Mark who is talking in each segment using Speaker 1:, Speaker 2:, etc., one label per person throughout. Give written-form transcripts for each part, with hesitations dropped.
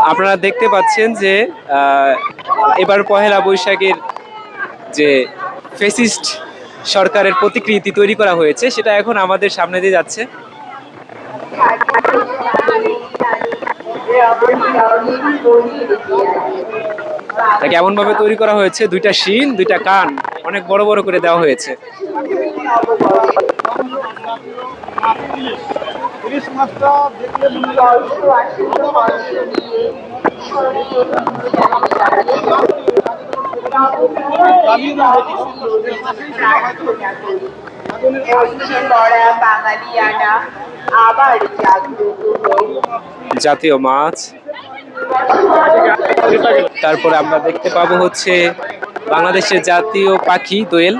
Speaker 1: আপনারা দেখতে পাচ্ছেন যে এবার পহেলা বৈশাখের যে ফ্যাসিস্ট সরকারের প্রতিকৃতি তৈরি করা হয়েছে সেটা এখন আমাদের সামনে দিয়ে যাচ্ছে। কেমন ভাবে তৈরি করা হয়েছে, দুইটা শিং দুইটা কান অনেক বড় বড় করে দেওয়া হয়েছে। জাতীয় মাছ, তারপরে আমরা দেখতে পাবো হচ্ছে বাংলাদেশের জাতীয় পাখি দোয়েল।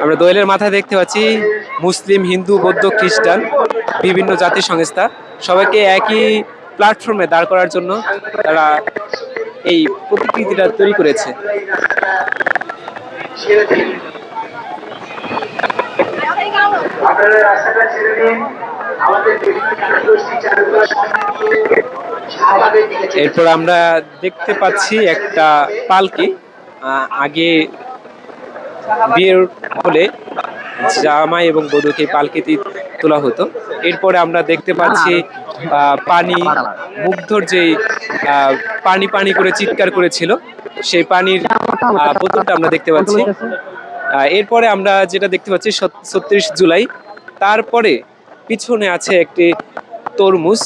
Speaker 1: আমরা দোয়েলের মাথায় দেখতে পাচ্ছি মুসলিম, হিন্দু, বৌদ্ধ, খ্রিস্টান বিভিন্ন জাতি সংস্থা সবাইকে একই প্ল্যাটফর্মে দাঁড় করার জন্য তারা এই প্রতিকৃতিটা তৈরি করেছে। এরপর আমরা দেখতে পাচ্ছি একটা পালকি। আগে বিয়ের হলে জামাই এবং বধূকে পালকিতে তোলা হতো। এরপরে আমরা দেখতে পাচ্ছি পানি, মুগ্ধর যে পানি পানি করে চিৎকার করেছিল সেই পানির বোতলটা আমরা দেখতে পাচ্ছি। এরপরে আমরা যেটা দেখতে পাচ্ছি ৩৬ জুলাই, তারপরে পিছনে আছে একটি তরমুজ।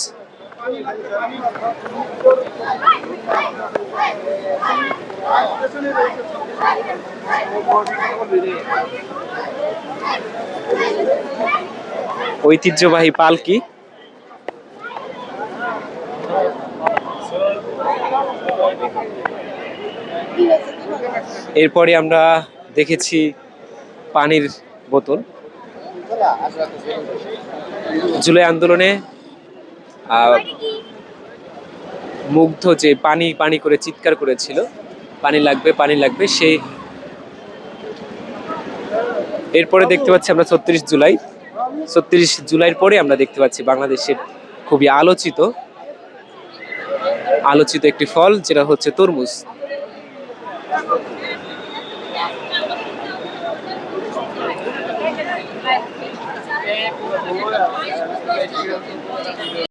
Speaker 1: ঐতিহ্যবাহী পালকি। এরপরে আমরা দেখেছি পানির বোতল। জুলাই আন্দোলনে মুগ্ধ যে পানি পানি করে চিৎকার করেছিল, পানি লাগবে পানি লাগবে, সেই এরপরে দেখতে পাচ্ছি আমরা ৩৬ জুলাই। ৩৬ জুলাইয়ের পরে আমরা দেখতে পাচ্ছি বাংলাদেশের খুবই আলোচিত একটি ফল, যেটা হচ্ছে তরমুজ।